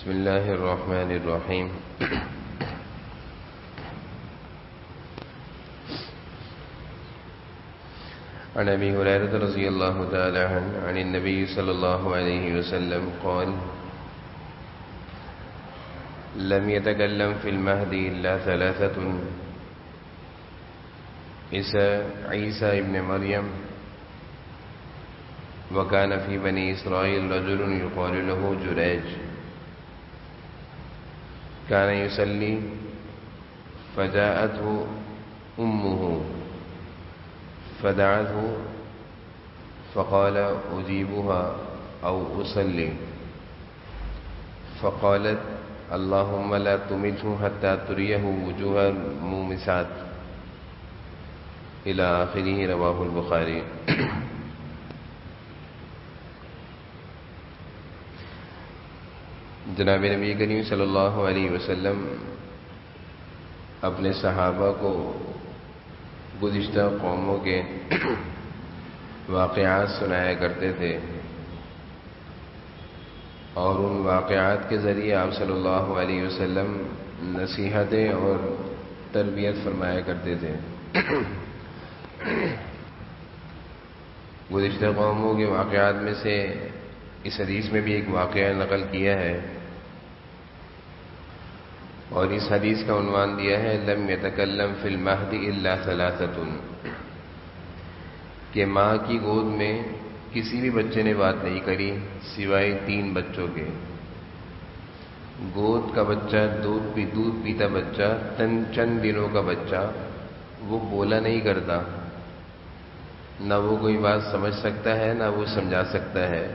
بسم الله الرحمن الرحيم. عن أبي هريرة رضي الله تعالى عنه عن النبي صلى الله عليه وسلم قال: لم يتكلم في المهد إلا ثلاثة: عيسى ابن مريم، وكان في بني إسرائيل رجل يقال له جريج، كان يصلي فجاءته أمه فدعته فقال: أجيبها أو أصلي؟ فقالت: اللهم لا تمته حتى تريه وجوه المومسات، إلى آخره. رواه البخاری. جناب نبی کریم صلی اللہ علیہ وسلم اپنے صحابہ کو گزشتہ قوموں کے واقعات سنایا کرتے تھے، اور ان واقعات کے ذریعے آپ صلی اللہ علیہ وسلم نصیحتیں اور تربیت فرمایا کرتے تھے۔ گزشتہ قوموں کے واقعات میں سے اس حدیث میں بھی ایک واقعہ نقل کیا ہے، اور اس حدیث کا عنوان دیا ہے لم یتکلم فی المہد الا ثلاثۃ، کہ ماں کی گود میں کسی بھی بچے نے بات نہیں کری سوائے 3 بچوں کے۔ گود کا بچہ، دودھ پیتا بچہ، چند دنوں کا بچہ، وہ بولا نہیں کرتا، نہ وہ کوئی بات سمجھ سکتا ہے، نہ وہ سمجھا سکتا ہے،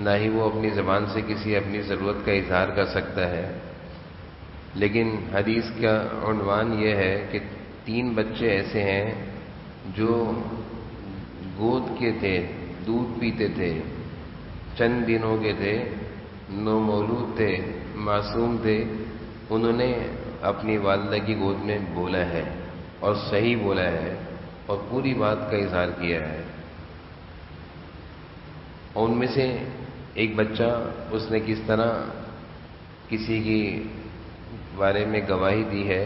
نہ ہی وہ اپنی زبان سے کسی اپنی ضرورت کا اظہار کر سکتا ہے۔ لیکن حدیث کا عنوان یہ ہے کہ 3 بچے ایسے ہیں جو گود کے تھے، دودھ پیتے تھے، چند دنوں کے تھے، نومولود تھے، معصوم تھے، انہوں نے اپنی والدہ کی گود میں بولا ہے، اور صحیح بولا ہے، اور پوری بات کا اظہار کیا ہے۔ اور ان میں سے ایک بچہ، اس نے کس طرح کسی کی بارے میں گواہی دی ہے،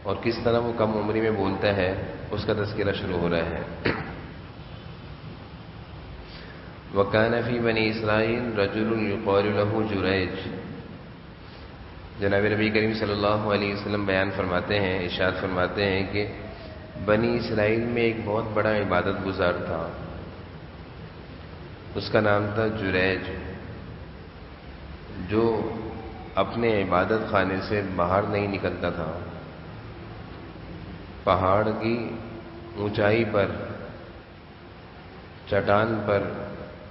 اور کس طرح وہ کم عمری میں بولتا ہے، اس کا تذکرہ شروع ہو رہا ہے۔ وَكَانَ فِي بَنِي إِسْرَائِيلَ رَجُلٌ يُقَالُ لَهُ جُرَيْج۔ جناب نبی کریم صلی اللہ علیہ وسلم بیان فرماتے ہیں، ارشاد فرماتے ہیں کہ بنی اسرائیل میں ایک بہت بڑا عبادت گزار تھا، اس کا نام تھا جریج، جو اپنے عبادت خانے سے باہر نہیں نکلتا تھا۔ پہاڑ کی اونچائی پر، چٹان پر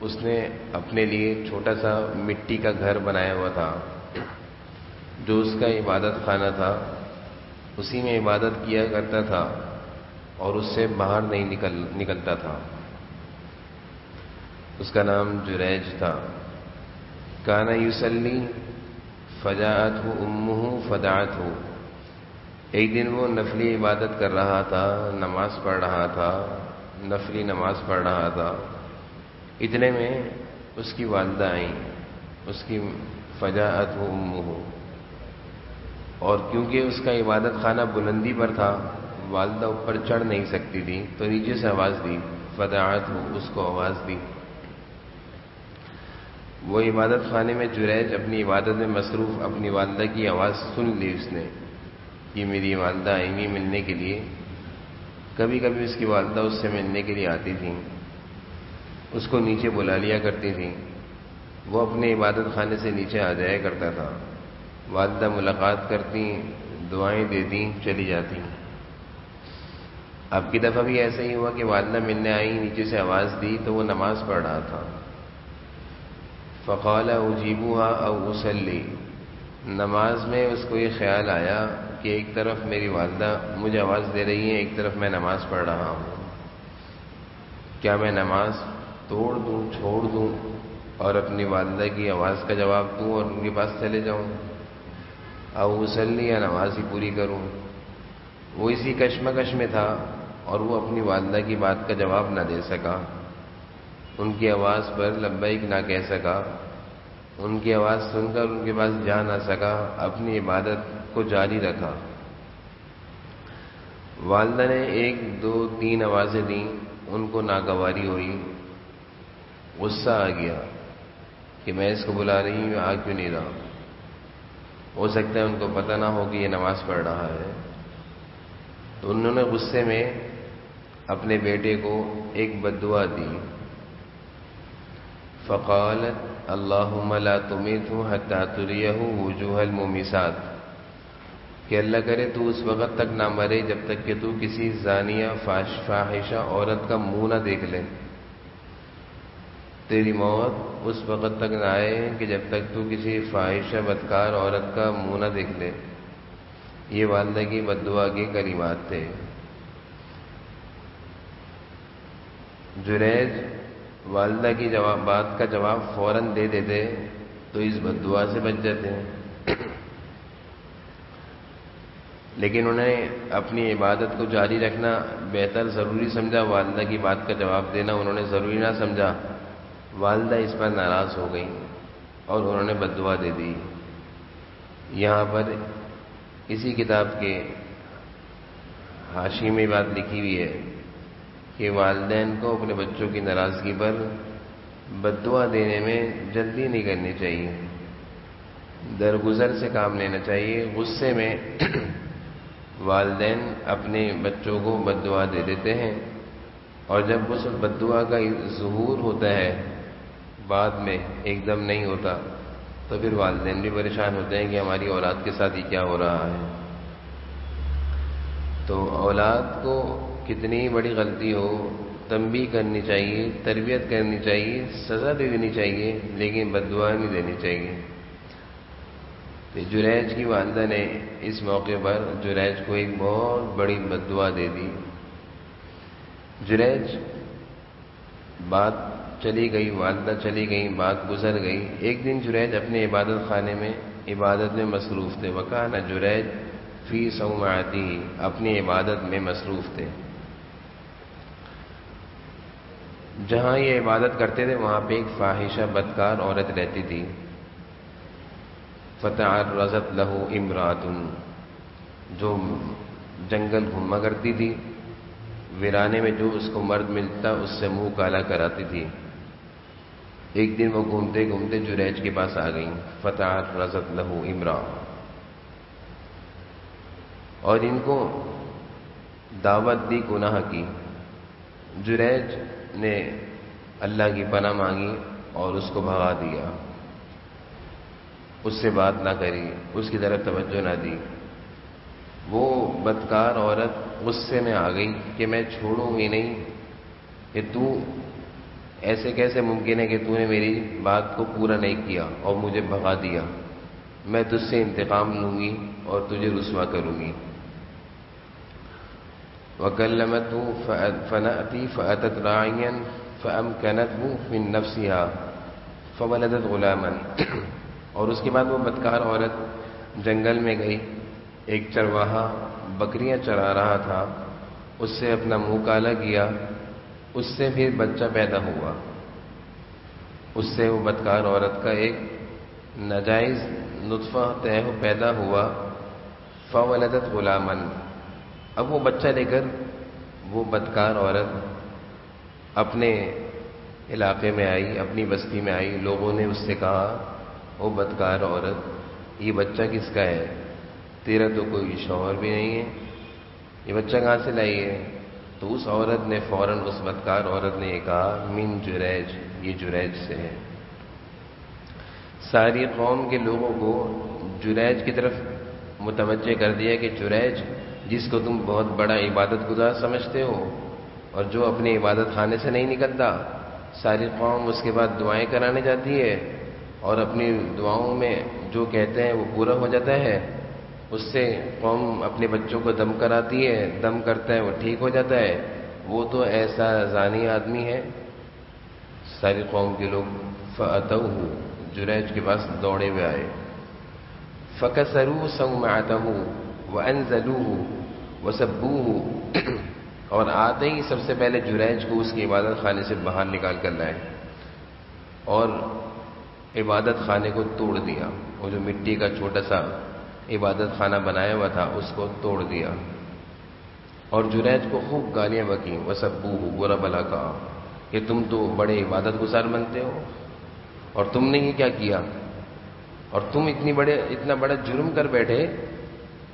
اس نے اپنے لیے چھوٹا سا مٹی کا گھر بنایا ہوا تھا، جو اس کا عبادت خانہ تھا، اسی میں عبادت کیا کرتا تھا، اور اس سے باہر نہیں نکلتا تھا۔ اس کا نام جریج تھا۔ کان یصلی فجاءتہ امہ فدعتہ۔ ایک دن وہ نفلی عبادت کر رہا تھا، نماز پڑھ رہا تھا، نفلی نماز پڑھ رہا تھا، اتنے میں اس کی والدہ آئیں، اس کی فجاءتہ امہ، اور کیونکہ اس کا عبادت خانہ بلندی پر تھا، والدہ اوپر چڑھ نہیں سکتی تھی، تو نیچے سے آواز دی، فدعتہ، اس کو آواز دی۔ وہ عبادت خانے میں جریج اپنی عبادت میں مصروف، اپنی والدہ کی آواز سن لی اس نے کہ میری والدہ آئی ہوئی ملنے کے لیے۔ کبھی کبھی اس کی والدہ اس سے ملنے کے لیے آتی تھیں، اس کو نیچے بلا لیا کرتی تھیں، وہ اپنے عبادت خانے سے نیچے آ جایا کرتا تھا، والدہ ملاقات کرتی، دعائیں دیتی، چلی جاتی۔ اب کی دفعہ بھی ایسا ہی ہوا کہ والدہ ملنے آئی، نیچے سے آواز دی، تو وہ نماز پڑھ رہا تھا۔ فقال اجیبوها او اصلی۔ نماز میں اس کو یہ خیال آیا کہ ایک طرف میری والدہ مجھے آواز دے رہی ہے، ایک طرف میں نماز پڑھ رہا ہوں، کیا میں نماز توڑ دوں، چھوڑ دوں، اور اپنی والدہ کی آواز کا جواب دوں اور ان کے پاس چلے جاؤں، او اصلی، یا نماز ہی پوری کروں؟ وہ اسی کشمکش میں تھا، اور وہ اپنی والدہ کی بات کا جواب نہ دے سکا، ان کی آواز پر لبیک نہ کہہ سکا، ان کی آواز سن کر ان کے پاس جا نہ سکا، اپنی عبادت کو جاری رکھا۔ والدہ نے 1 2 3 آوازیں دیں، ان کو ناگواری ہوئی، غصہ آ گیا کہ میں اس کو بلا رہی ہوں، آ کیوں نہیں رہا؟ ہو سکتا ہے ان کو پتہ نہ ہو کہ یہ نماز پڑھ رہا ہے، تو انہوں نے غصے میں اپنے بیٹے کو ایک بد دعا دی۔ فقالت اللہم لا تمیتہ حتی تریہ وجوہ المومسات، کہ اللہ کرے تو اس وقت تک نہ مرے جب تک کہ تو کسی زانیہ فاحشہ عورت کا منہ نہ دیکھ لے، تیری موت اس وقت تک نہ آئے کہ جب تک تو کسی فاحشہ بدکار عورت کا منہ نہ دیکھ لے۔ یہ والدہ کی بد دعا کے کلمات تھے۔ جریج والدہ کی بات کا جواب فوراً دے دیتے تو اس بد دعا سے بچ جاتے ہیں، لیکن انہیں اپنی عبادت کو جاری رکھنا بہتر ضروری سمجھا، والدہ کی بات کا جواب دینا انہوں نے ضروری نہ سمجھا۔ والدہ اس پر ناراض ہو گئی اور انہوں نے بد دعا دے دی۔ یہاں پر اسی کتاب کے حاشی میں بات لکھی ہوئی ہے کہ والدین کو اپنے بچوں کی ناراضگی پر بد دعا دینے میں جلدی نہیں کرنی چاہیے، درگزر سے کام لینا چاہیے۔ غصے میں والدین اپنے بچوں کو بد دعا دے دیتے ہیں، اور جب اس بد دعا کا ظہور ہوتا ہے بعد میں، ایک دم نہیں ہوتا، تو پھر والدین بھی پریشان ہوتے ہیں کہ ہماری اولاد کے ساتھ یہ کیا ہو رہا ہے۔ تو اولاد کو کتنی بڑی غلطی ہو تنبیہ کرنی چاہیے، تربیت کرنی چاہیے، سزا دے دینی چاہیے، لیکن بد دعا نہیں دینی چاہیے۔ تو جریج کی والدہ نے اس موقع پر جریج کو ایک بہت بڑی بد دعا دے دی۔ جریج بات چلی گئی، والدہ چلی گئی، بات گزر گئی۔ ایک دن جریج اپنے عبادت خانے میں عبادت میں مصروف تھے۔ وکان جریج فی صومعتہ، اپنی عبادت میں مصروف تھے۔ جہاں یہ عبادت کرتے تھے وہاں پہ ایک فاحشہ بدکار عورت رہتی تھی۔ فتعرضت لہ امرأۃ، جو جنگل گھوما کرتی تھی، ویرانے میں جو اس کو مرد ملتا اس سے منہ کالا کراتی تھی۔ ایک دن وہ گھومتے گھومتے جریج کے پاس آ گئیں۔ فتعرضت لہ امرأۃ، اور ان کو دعوت دی گناہ کی۔ جریج نے اللہ کی پناہ مانگی اور اس کو بھگا دیا، اس سے بات نہ کری، اس کی طرف توجہ نہ دی۔ وہ بدکار عورت غصے میں آ گئی کہ میں چھوڑوں گی نہیں، کہ تو ایسے کیسے ممکن ہے کہ تو نے میری بات کو پورا نہیں کیا اور مجھے بھگا دیا، میں تجھ سے انتقام لوں گی اور تجھے رسوا کروں گی۔ وَكَلَّمَتْهُ فَنَأْتِي فَأَتَتْ رَاعِيًا فَأَمْكَنَتْهُ مِنْ نَفْسِهَا فَوَلَدَتْ غُلَامًا، اور اس کے بعد وہ بدکار عورت جنگل میں گئی، ایک چرواہا بکریاں چرا رہا تھا، اس سے اپنا منہ کالا کیا، اس سے پھر بچہ پیدا ہوا، اس سے وہ بدکار عورت کا ایک ناجائز نطفہ پیدا ہوا۔ فَوَلَدَتْ غُلَامًا، اب وہ بچہ لے کر وہ بدکار عورت اپنے علاقے میں آئی، اپنی بستی میں آئی۔ لوگوں نے اس سے کہا، وہ بدکار عورت یہ بچہ کس کا ہے؟ تیرا تو کوئی شوہر بھی نہیں ہے، یہ بچہ کہاں سے لائی ہے؟ تو اس عورت نے فوراً، اس بدکار عورت نے یہ کہا، من جریج، یہ جریج سے ہے۔ ساری قوم کے لوگوں کو جریج کی طرف متوجہ کر دیا کہ جریج جس کو تم بہت بڑا عبادت گزار سمجھتے ہو اور جو اپنے عبادت خانے سے نہیں نکلتا، ساری قوم اس کے بعد دعائیں کرانے جاتی ہے اور اپنی دعاؤں میں جو کہتے ہیں وہ پورا ہو جاتا ہے، اس سے قوم اپنے بچوں کو دم کراتی ہے، دم کرتا ہے وہ ٹھیک ہو جاتا ہے، وہ تو ایسا زانی آدمی ہے۔ ساری قوم کے لوگ فَأَتَوْهُ، جریج کے پاس دوڑے ہوئے آئے۔ فَكَسَرُوا صَوْمَعَتَهُ وَأَنزَلُوهُ وَسَبُّوهُ، اور آتے ہی سب سے پہلے جریج کو اس کی عبادت خانے سے باہر نکال کر لائے اور عبادت خانے کو توڑ دیا، وہ جو مٹی کا چھوٹا سا عبادت خانہ بنایا ہوا تھا اس کو توڑ دیا، اور جریج کو خوب گالیاں بکیں، وسبوہ، برا بلا کہا کہ تم تو بڑے عبادت گزار بنتے ہو، اور تم نے یہ کیا کیا، اور تم اتنا بڑا جرم کر بیٹھے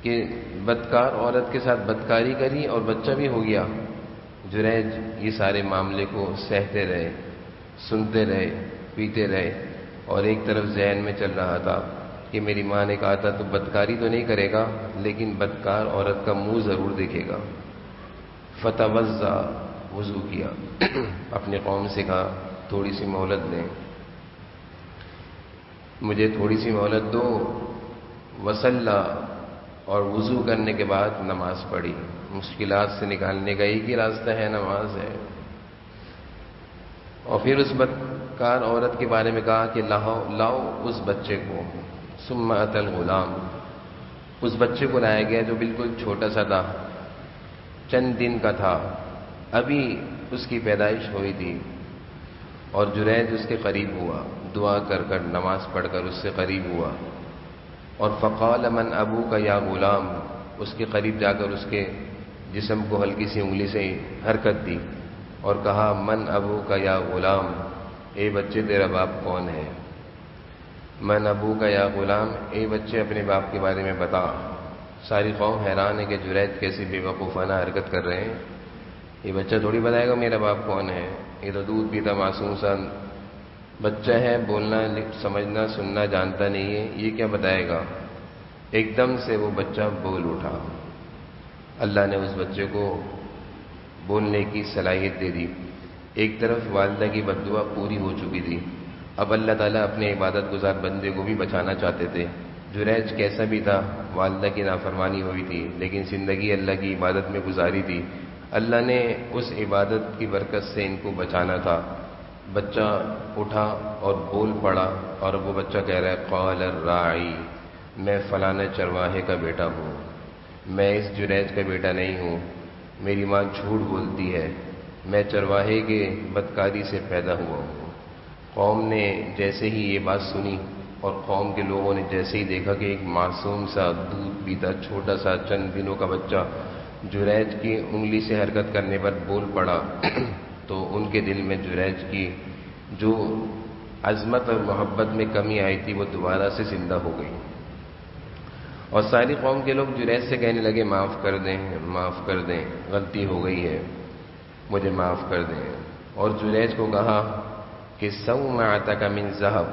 کہ بدکار عورت کے ساتھ بدکاری کری اور بچہ بھی ہو گیا۔ جریج یہ سارے معاملے کو سہتے رہے، سنتے رہے، پیتے رہے، اور ایک طرف ذہن میں چل رہا تھا کہ میری ماں نے کہا تھا تو بدکاری تو نہیں کرے گا لیکن بدکار عورت کا منہ ضرور دیکھے گا۔ فتوضا، وضو کیا، اپنی قوم سے کہا تھوڑی سی مہلت دیں، مجھے تھوڑی سی مہلت دو۔ وصلی، اور وضو کرنے کے بعد نماز پڑھی۔ مشکلات سے نکالنے کا ایک ہی راستہ ہے، نماز ہے۔ اور پھر اس بدکار عورت کے بارے میں کہا کہ لاؤ اس بچے کو۔ ثم اتى الغلام، اس بچے کو لایا گیا جو بالکل چھوٹا سا تھا، چند دن کا تھا، ابھی اس کی پیدائش ہوئی تھی، اور جریج اس کے قریب ہوا، دعا کر کر نماز پڑھ کر اس سے قریب ہوا، اور فقال من ابوک یا غلام، اس کے قریب جا کر اس کے جسم کو ہلکی سی انگلی سے حرکت دی اور کہا من ابوک یا غلام، اے بچے تیرا باپ کون ہے؟ من ابوک یا غلام، اے بچے اپنے باپ کے بارے میں بتا۔ ساری قوم حیران ہے کہ جریج کیسی بے وقوفانہ حرکت کر رہے ہیں، یہ بچہ تھوڑی بتائے گا میرا باپ کون ہے، یہ تو دودھ پیتا معصوم سا بچہ ہے، بولنا سمجھنا سننا جانتا نہیں ہے، یہ کیا بتائے گا؟ ایک دم سے وہ بچہ بول اٹھا، اللہ نے اس بچے کو بولنے کی صلاحیت دے دی۔ ایک طرف والدہ کی بد دعا پوری ہو چکی تھی، اب اللہ تعالیٰ اپنے عبادت گزار بندے کو بھی بچانا چاہتے تھے۔ جریج کیسا بھی تھا، والدہ کی نافرمانی ہوئی تھی لیکن زندگی اللہ کی عبادت میں گزاری تھی، اللہ نے اس عبادت کی برکت سے ان کو بچانا تھا۔ بچہ اٹھا اور بول پڑا، اور وہ بچہ کہہ رہا ہے قال الراعی، میں فلاں چرواہے کا بیٹا ہوں، میں اس جریج کا بیٹا نہیں ہوں، میری ماں جھوٹ بولتی ہے، میں چرواہے کے بدکاری سے پیدا ہوا ہوں۔ قوم نے جیسے ہی یہ بات سنی اور قوم کے لوگوں نے جیسے ہی دیکھا کہ ایک معصوم سا دودھ پیتا چھوٹا سا چند دنوں کا بچہ جریج کی انگلی سے حرکت کرنے پر بول پڑا تو ان کے دل میں جریج کی جو عظمت اور محبت میں کمی آئی تھی وہ دوبارہ سے زندہ ہو گئی، اور ساری قوم کے لوگ جریج سے کہنے لگے معاف کر دیں، معاف کر دیں، غلطی ہو گئی ہے، مجھے معاف کر دیں۔ اور جریج کو کہا کہ صومعتک من ذہب،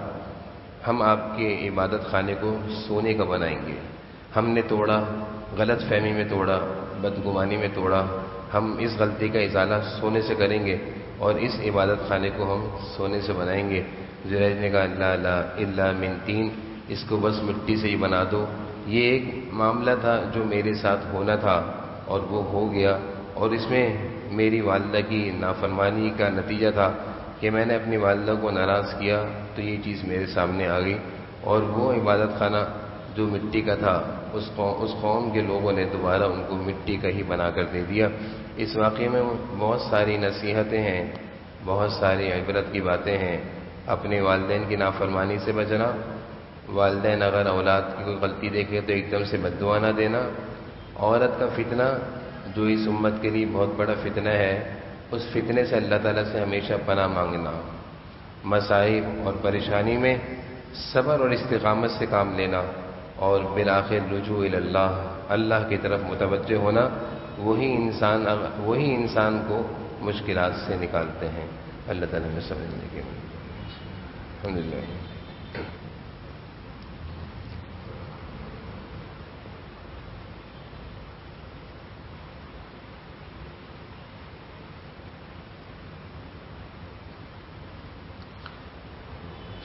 ہم آپ کے عبادت خانے کو سونے کا بنائیں گے، ہم نے توڑا، غلط فہمی میں توڑا، بدگمانی میں توڑا، ہم اس غلطی کا ازالہ سونے سے کریں گے اور اس عبادت خانے کو ہم سونے سے بنائیں گے۔ جریج نے کہا لا لا الا من طین، اس کو بس مٹی سے ہی بنا دو، یہ ایک معاملہ تھا جو میرے ساتھ ہونا تھا اور وہ ہو گیا، اور اس میں میری والدہ کی نافرمانی کا نتیجہ تھا کہ میں نے اپنی والدہ کو ناراض کیا تو یہ چیز میرے سامنے آ گئی، اور وہ عبادت خانہ جو مٹی کا تھا اس قوم کے لوگوں نے دوبارہ ان کو مٹی کا ہی بنا کر دے دیا۔ اس واقعے میں بہت ساری نصیحتیں ہیں، بہت ساری عبرت کی باتیں ہیں۔ اپنے والدین کی نافرمانی سے بچنا، والدین اگر اولاد کی کوئی غلطی دیکھے تو ایک دم سے بد دعا نہ دینا، عورت کا فتنہ جو اس امت کے لیے بہت بڑا فتنہ ہے، اس فتنے سے اللہ تعالیٰ سے ہمیشہ پناہ مانگنا، مصائب اور پریشانی میں صبر اور استقامت سے کام لینا، اور بالآخر رجوع الی اللہ، اللہ کی طرف متوجہ ہونا، وہی انسان کو مشکلات سے نکالتے ہیں۔ اللہ تعالیٰ میں سمجھنے کے لیے الحمدللہ۔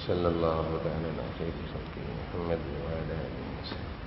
صلی اللہ تعالیٰ علیہ وسلم محمد وعلی آلہ وسلم۔